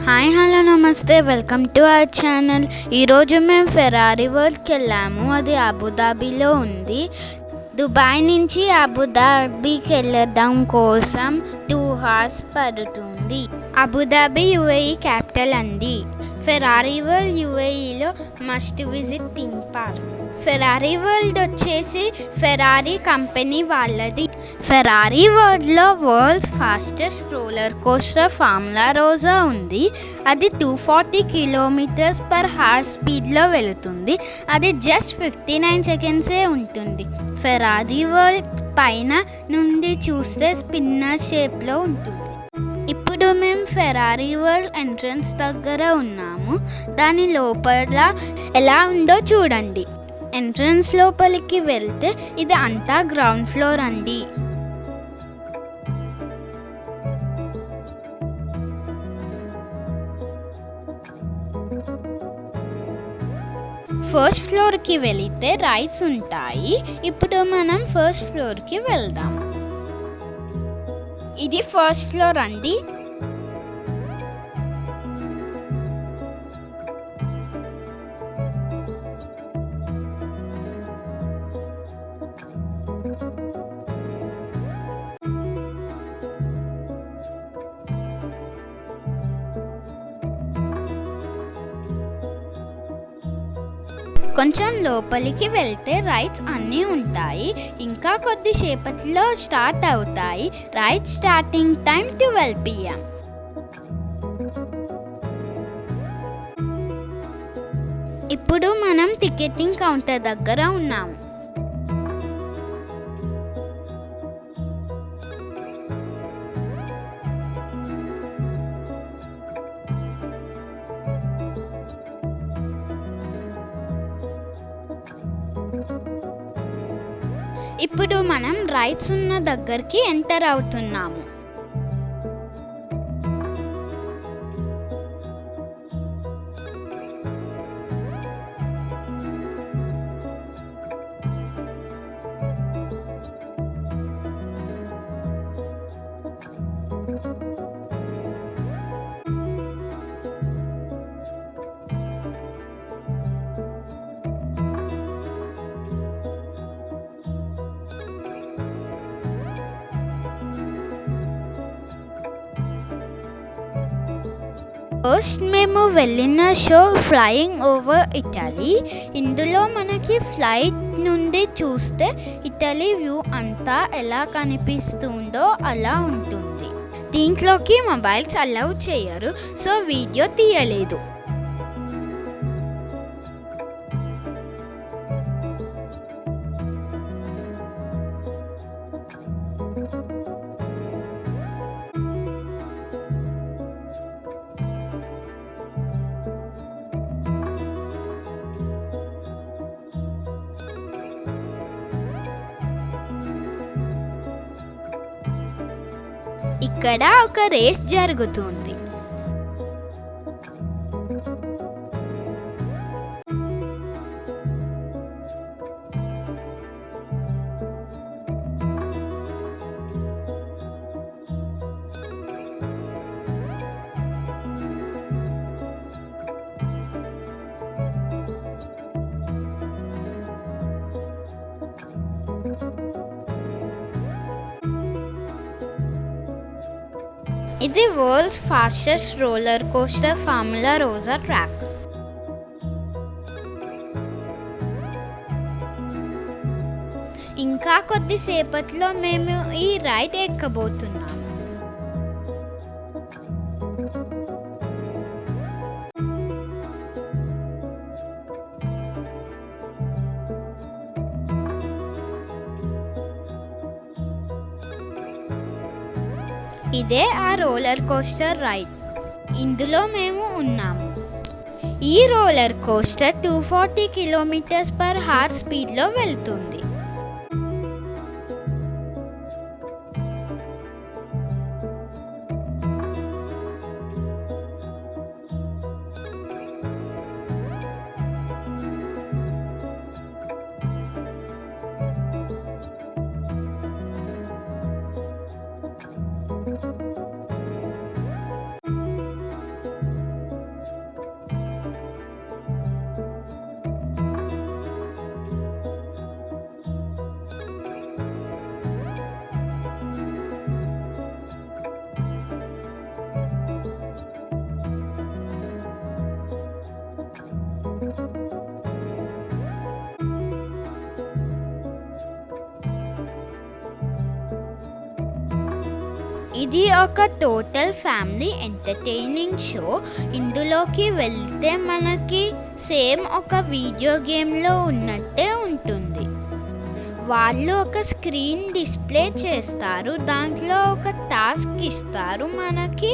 Hi hello నమస్తే, welcome to our channel. ఈరోజు మేము ఫెరారీ వరల్డ్కి వెళ్ళాము. అది అబుదాబీలో ఉంది. దుబాయ్ నుంచి అబుదాబీకి వెళ్ళడం కోసం 2 hours పడుతుంది. అబుదాబీ యుఏఈ క్యాపిటల్ అండి. ఫెరారీ వరల్డ్ యుఏఈలో must visit theme park. Ferrari World వచ్చేసి ఫెరారీ కంపెనీ వాళ్ళది. ఫెరారీ వరల్డ్లో world's fastest roller coaster Formula Rossa ఉంది. అది 240 km/h స్పీడ్లో వెళుతుంది. అది జస్ట్ 59 seconds ఉంటుంది. ఫెరారీ వరల్డ్ పైన నుండి చూస్తే స్పిన్నర్ షేప్లో ఉంటుంది. ఇప్పుడు మేము ఫెరారీ వరల్డ్ ఎంట్రన్స్ దగ్గర ఉన్నాము. దాని లోపల ఎలా ఉందో చూడండి. ఎంట్రన్స్ లోపలికి వెళ్తే ఇది అంతా గ్రౌండ్ ఫ్లోర్ అండి. ఫస్ట్ ఫ్లోర్కి వెళితే రైడ్స్ ఉంటాయి. ఇప్పుడు మనం ఫస్ట్ ఫ్లోర్కి వెళ్దాం. ఇది ఫస్ట్ ఫ్లోర్ అండి. కొంచెం లోపలికి వెళ్తే రైడ్స్ అన్నీ ఉంటాయి. ఇంకా కొద్దిసేపట్లో స్టార్ట్ అవుతాయి. Ride starting time 12 PM. ఇప్పుడు మనం టికెటింగ్ కౌంటర్ దగ్గర ఉన్నాము. ఇప్పుడు మనం రైడ్స్ ఉన్న దగ్గరికి ఎంటర్ అవుతున్నాము. ఫస్ట్ మేము వెళ్ళిన షో ఫ్లయింగ్ ఓవర్ ఇటలీ. ఇందులో మనకి ఫ్లైట్ నుండి చూస్తే ఇటలీ వ్యూ అంతా ఎలా కనిపిస్తుందో అలా ఉంటుంది. దీంట్లోకి మొబైల్స్ అలౌ చేయరు, సో వీడియో తీయలేదు. ఇక్కడ ఒక రేస్ జరుగుతుంది. ఇది world's fastest roller coaster Formula Rossa track. ఇంకా కొద్దిసేపట్లో మేము ఈ రైడ్ ఎక్కబోతున్నాము. ఇదే ఆ రోలర్ కోస్టర్ రైడ్. ఇందులో మేము ఉన్నాము. ఈ రోలర్ కోస్టర్ 240 km/h స్పీడ్లో వెళ్తుంది. ఇది ఒక టోటల్ ఫ్యామిలీ ఎంటర్టైనింగ్ షో. ఇందులోకి వెళ్తే మనకి సేమ్ ఒక వీడియో గేమ్లో ఉన్నట్టే ఉంటుంది. వాళ్ళు ఒక స్క్రీన్ డిస్ప్లే చేస్తారు, దాంట్లో ఒక టాస్క్ ఇస్తారు మనకి.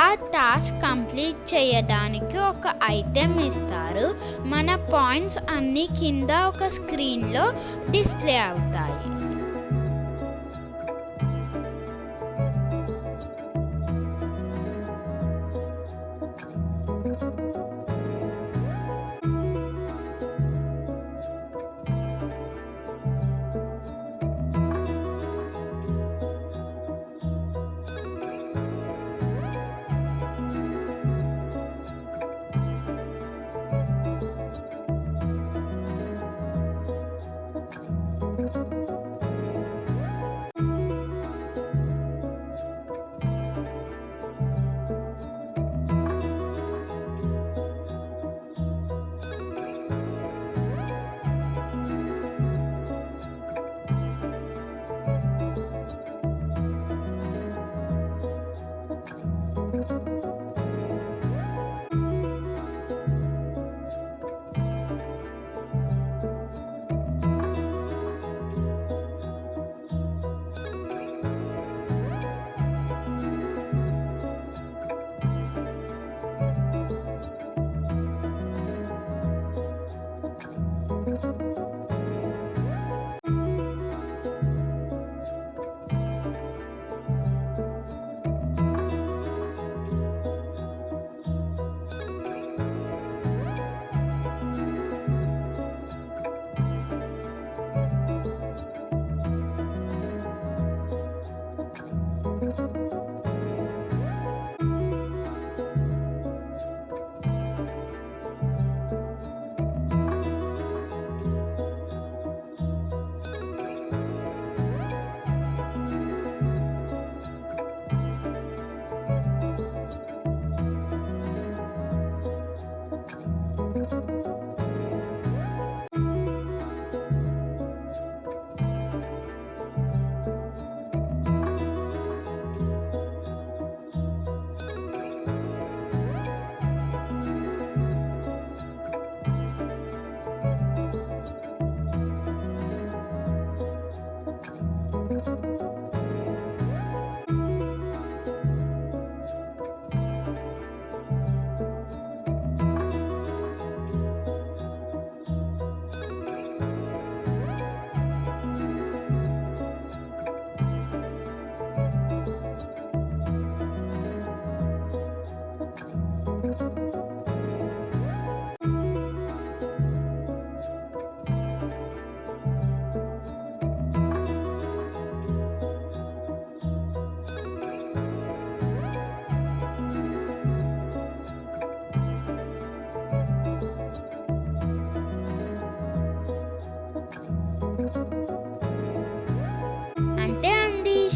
ఆ టాస్క్ కంప్లీట్ చేయడానికి ఒక ఐటెం ఇస్తారు. మన పాయింట్స్ అన్నీ కింద ఒక స్క్రీన్లో డిస్ప్లే అవుతాయి.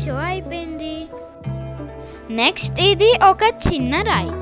షో అయిపోయింది. నెక్స్ట్ ఇది ఒక చిన్న రాయి.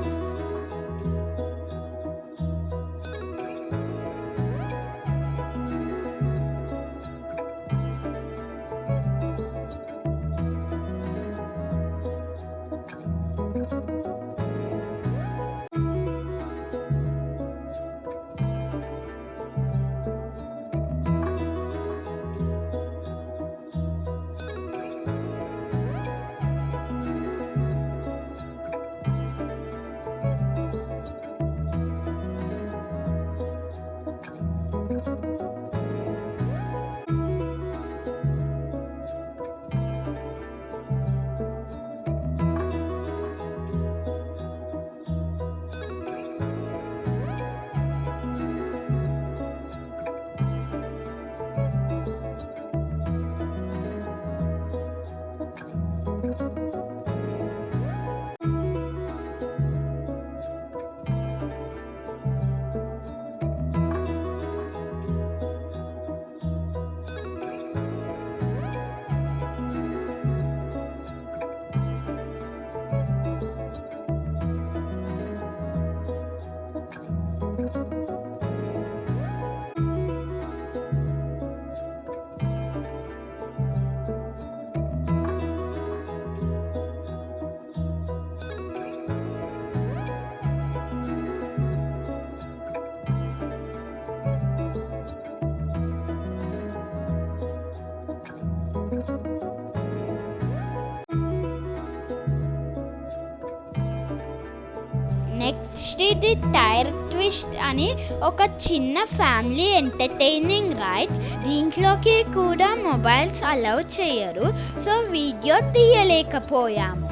నెక్స్ట్ ఇది టైర్ ట్విస్ట్ అని ఒక చిన్న ఫ్యామిలీ ఎంటర్టైనింగ్ రైడ్. దీంట్లోకి కూడా మొబైల్స్ అలౌ చేయరు, సో వీడియో తీయలేకపోయాము.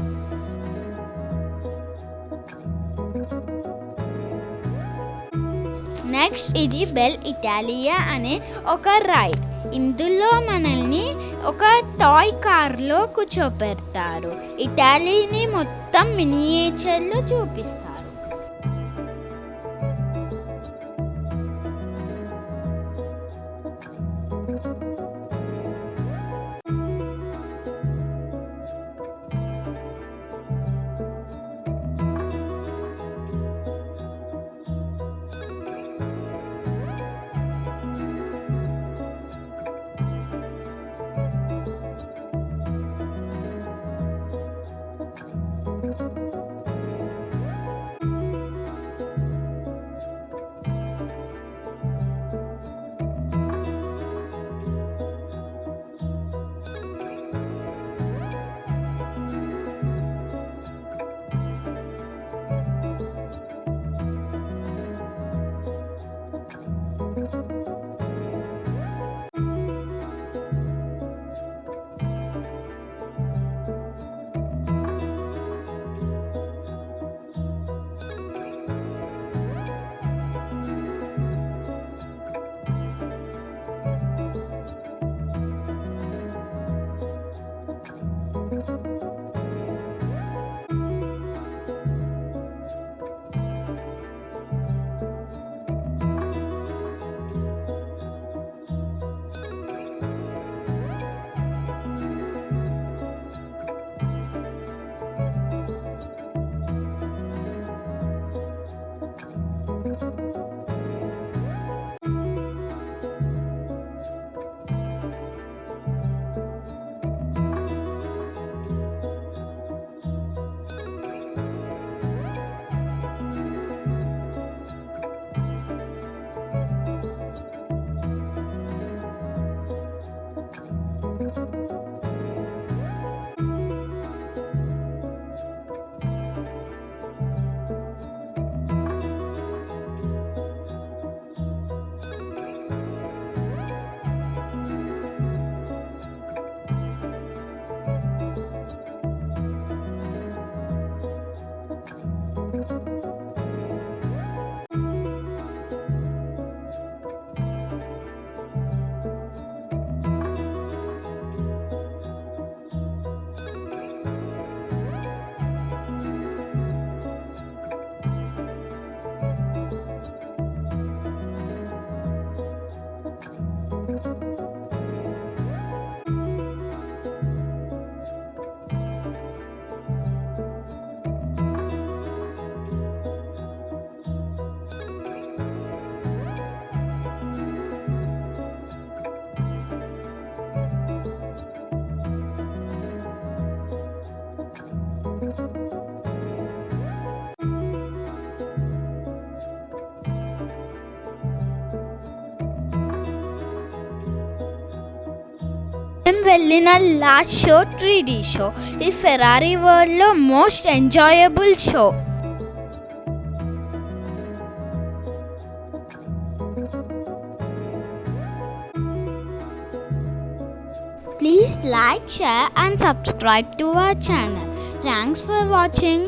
నెక్స్ట్ ఇది బెల్ ఇటాలియా అనే ఒక రైడ్. ఇందులో మనల్ని ఒక టాయ్ కార్లో కూర్చోపెడతారు. ఇటాలీని మొత్తం మినియేచర్లో చూపిస్తారు. మేము వెళ్ళిన లాస్ట్ షో 3D షో. ఇది ఫెరారీ వరల్డ్లో most enjoyable show. Please like, share and subscribe to our channel. Thanks for watching.